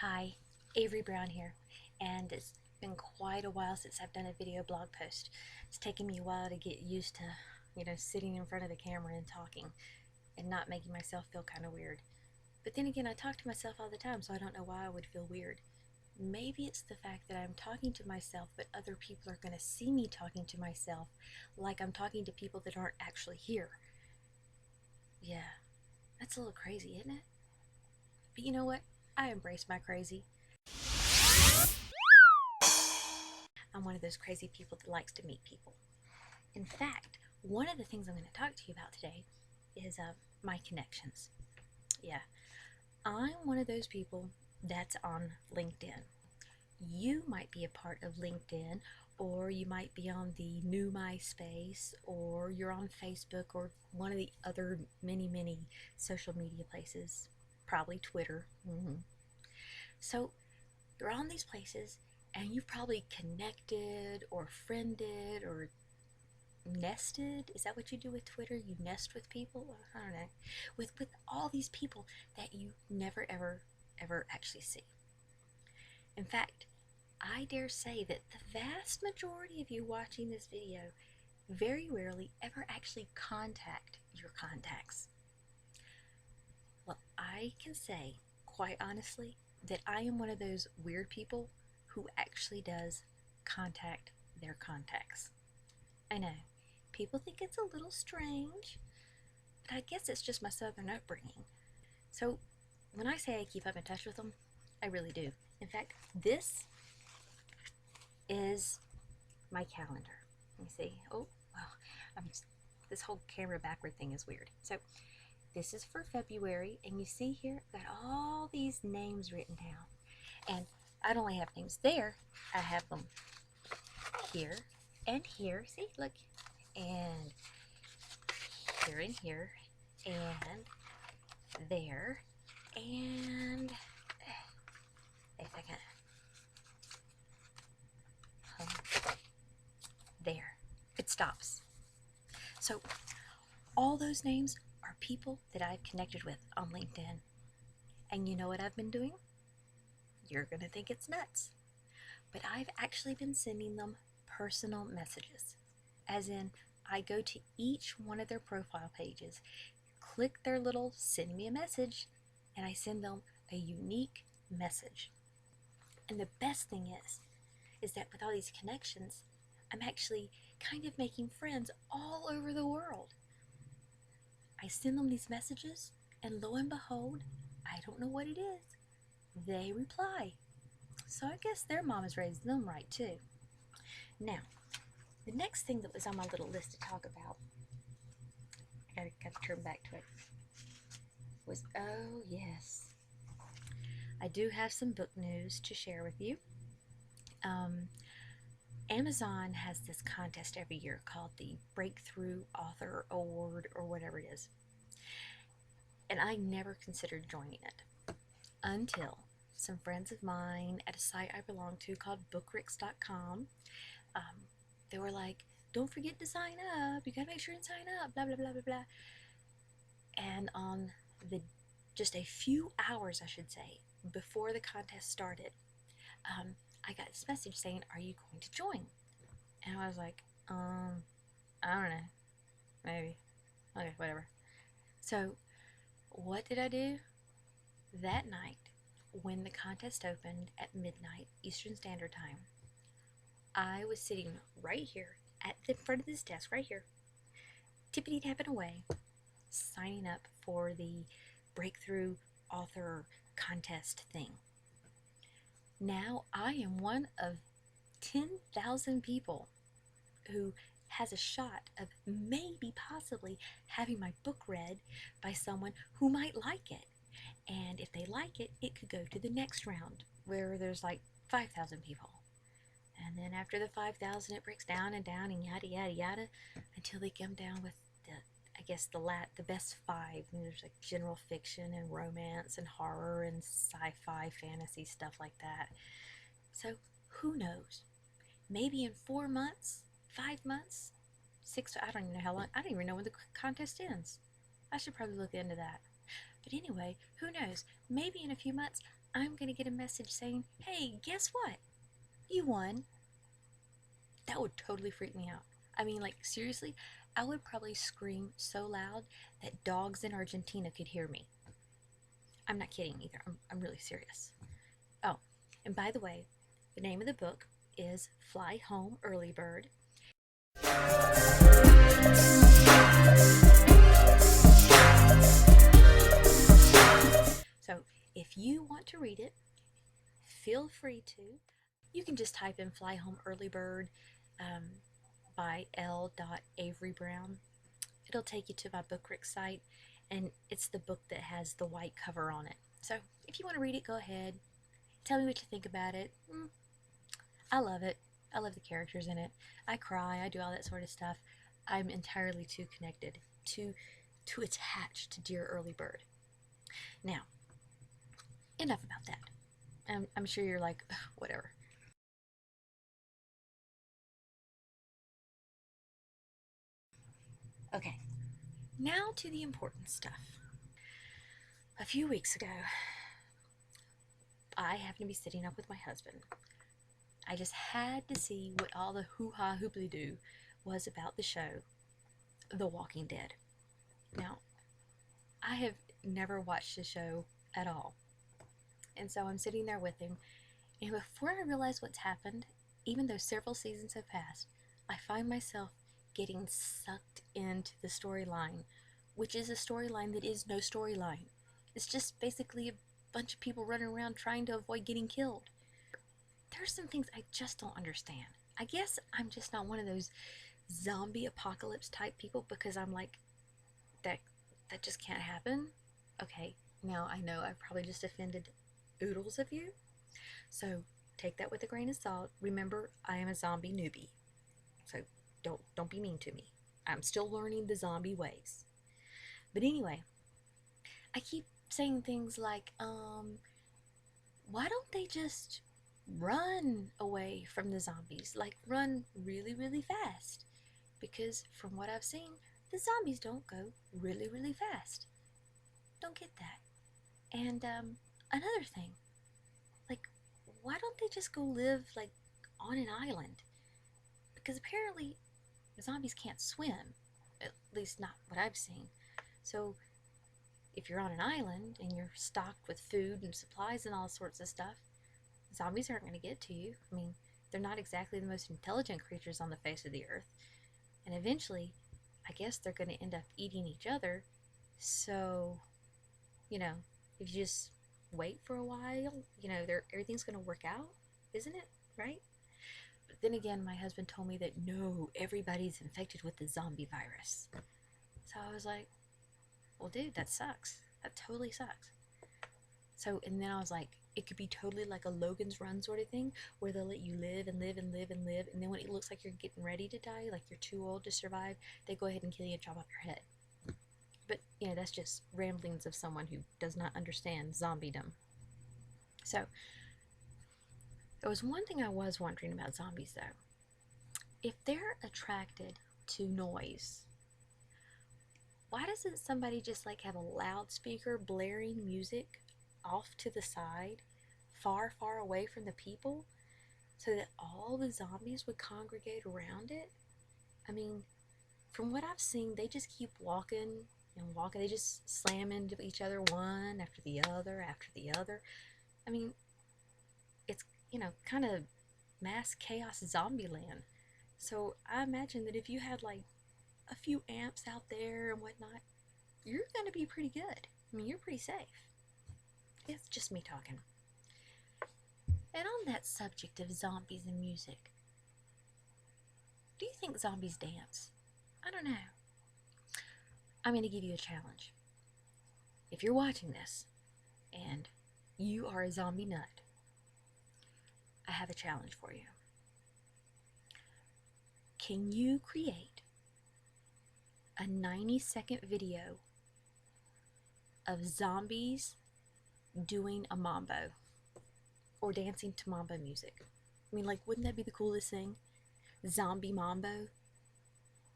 Hi, Avery Brown here, and it's been quite a while since I've done a video blog post. It's taken me a while to get used to, sitting in front of the camera and talking and not making myself feel kind of weird. But then again, I talk to myself all the time, so I don't know why I would feel weird. Maybe it's the fact that I'm talking to myself, but other people are going to see me talking to myself like I'm talking to people that aren't actually here. Yeah, that's a little crazy, isn't it? But you know what? I embrace my crazy. I'm one of those crazy people that likes to meet people. In fact, one of the things I'm going to talk to you about today is my connections. Yeah, I'm one of those people that's on LinkedIn. You might be a part of LinkedIn, or you might be on the new MySpace, or you're on Facebook, or one of the other many social media places, probably Twitter. So you're on these places, and you've probably connected, or friended, or nested. Is that what you do with Twitter? You nest with people? I don't know. With all these people that you never ever actually see. In fact, I dare say that the vast majority of you watching this video very rarely ever actually contact your contacts. Well, I can say quite honestly that I am one of those weird people who actually does contact their contacts. I know, people think it's a little strange, but I guess it's just my southern upbringing. So when I say I keep up in touch with them, I really do. In fact, this is my calendar. Let me see. Oh, well, this whole camera backward thing is weird. So this is for February, and you see here I've got all these names written down. And I don't only have names there, I have them here and here. See, look, and here and here, and there, and if I can, there, it stops. So all those names are people that I've connected with on LinkedIn. And you know what I've been doing? You're going to think it's nuts. But I've actually been sending them personal messages. As in, I go to each one of their profile pages, click their little send me a message, and I send them a unique message. And the best thing is that with all these connections, I'm actually kind of making friends all over the world. I send them these messages, and lo and behold, I don't know what it is, they reply. So I guess their mom has raised them right too. Now, the next thing that was on my little list to talk about, I gotta turn back to it, was oh yes, I do have some book news to share with you. Um, Amazon has this contest every year called the Breakthrough Author Award or whatever it is. And I never considered joining it until some friends of mine at a site I belong to called bookricks.com, they were like, don't forget to sign up. You gotta make sure and sign up, blah, blah, blah, blah, blah. And on the just a few hours, I should say, before the contest started, I got this message saying, are you going to join? And I was like, I don't know, maybe. Okay, whatever. So what did I do? That night, when the contest opened at midnight Eastern Standard Time, I was sitting right here at the front of this desk, right here, tippity tapping away, signing up for the Breakthrough Author Contest thing. Now I am one of 10,000 people who has a shot of maybe possibly having my book read by someone who might like it. And if they like it, it could go to the next round where there's like 5,000 people. And then after the 5,000, it breaks down and down and yada yada yada until they come down with the best five. And there's like general fiction and romance and horror and sci-fi fantasy stuff like that. So who knows? Maybe in 4 months, 5 months, 6. I don't even know how long. I don't even know when the contest ends. I should probably look into that. But anyway, who knows? Maybe in a few months I'm going to get a message saying, hey, guess what? You won. That would totally freak me out. I mean, like, seriously, I would probably scream so loud that dogs in Argentina could hear me. I'm not kidding either. I'm really serious. Oh, and by the way, the name of the book is Fly Home Early Bird. So if you want to read it, feel free to. You can just type in Fly Home Early Bird um, by L. Avery Brown. It'll take you to my BookRick site, and it's the book that has the white cover on it. So if you want to read it, go ahead. Tell me what you think about it. I love it. I love the characters in it. I cry. I do all that sort of stuff. I'm entirely too connected, too attached to Dear Early Bird. Now, enough about that. I'm sure you're like, whatever. Okay, now to the important stuff. A few weeks ago, I happened to be sitting up with my husband. I just had to see what all the hoo-ha hoobly-doo was about the show, The Walking Dead. Now, I have never watched the show at all. And so I'm sitting there with him, and before I realize what's happened, even though several seasons have passed, I find myself getting sucked into the storyline, which is a storyline that is no storyline. It's just basically a bunch of people running around trying to avoid getting killed. There's some things I just don't understand. I guess I'm just not one of those zombie apocalypse type people because I'm like, that just can't happen. Okay, now I know I've probably just offended oodles of you, so take that with a grain of salt. Remember, I am a zombie newbie, so don't be mean to me. I'm still learning the zombie ways. But anyway, I keep saying things like, why don't they just run away from the zombies? Like, run really, really fast. Because from what I've seen, the zombies don't go really, really fast. Don't get that. And another thing, like, why don't they just go live, like, on an island? Because apparently zombies can't swim, at least not what I've seen. So if you're on an island and you're stocked with food and supplies and all sorts of stuff, zombies aren't going to get to you. I mean, they're not exactly the most intelligent creatures on the face of the earth. And eventually, I guess they're going to end up eating each other. So, you know, if you just wait for a while, everything's going to work out, isn't it? Right? But then again, my husband told me that no, everybody's infected with the zombie virus. So I was like, well, dude, that sucks. That totally sucks. So, and then I was like, it could be totally like a Logan's Run sort of thing where they'll let you live and live and live and live. And then when it looks like you're getting ready to die, like you're too old to survive, they go ahead and kill you and chop off your head. But, that's just ramblings of someone who does not understand zombiedom. So, there was one thing I was wondering about zombies though. If they're attracted to noise, why doesn't somebody just like have a loudspeaker blaring music off to the side, far, far away from the people, so that all the zombies would congregate around it? I mean, from what I've seen, they just keep walking and walking. They just slam into each other one after the other after the other. I mean, it's, kind of mass chaos zombie land. So I imagine that if you had like a few amps out there and whatnot, you're going to be pretty good. I mean, you're pretty safe. It's just me talking. And on that subject of zombies and music, do you think zombies dance? I don't know. I'm going to give you a challenge. If you're watching this and you are a zombie nut, I have a challenge for you. Can you create a 90-second video of zombies doing a mambo or dancing to mambo music? I mean, like, wouldn't that be the coolest thing? Zombie mambo?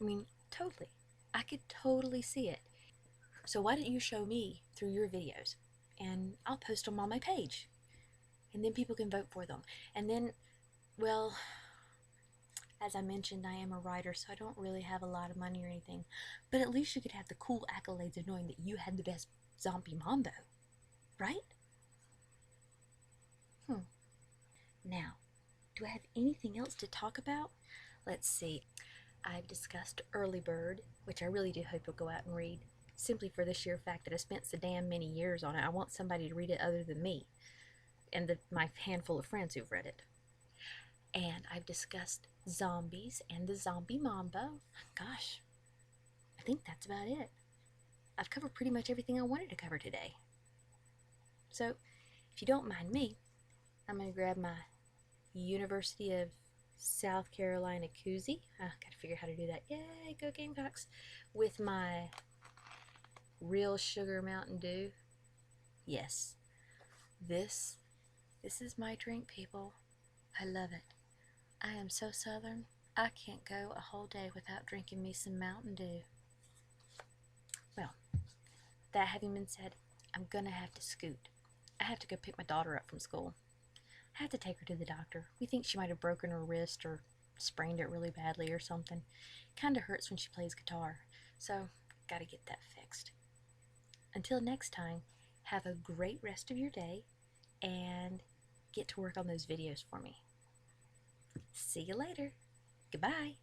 I mean, totally. I could totally see it. So why don't you show me through your videos and I'll post them on my page. and then people can vote for them. And then, well, as I mentioned, I am a writer, so I don't really have a lot of money or anything. But at least you could have the cool accolades of knowing that you had the best zombie mambo, right? Hmm. Now, do I have anything else to talk about? Let's see. I've discussed Early Bird, which I really do hope you'll go out and read, simply for the sheer fact that I spent so damn many years on it. I want somebody to read it other than me and my handful of friends who've read it. And I've discussed zombies and the zombie mambo. Gosh, I think that's about it. I've covered pretty much everything I wanted to cover today. So, if you don't mind me, I'm going to grab my University of South Carolina koozie. Gotta figure out how to do that. Yay, go Gamecocks! With my real sugar Mountain Dew. Yes, this is my drink, people. I love it. I am so southern. I can't go a whole day without drinking me some Mountain Dew. Well, that having been said, I'm gonna have to scoot. I have to go pick my daughter up from school. I have to take her to the doctor. We think she might have broken her wrist or sprained it really badly or something. Kinda hurts when she plays guitar, so gotta get that fixed. Until next time, have a great rest of your day and get to work on those videos for me. See you later. Goodbye.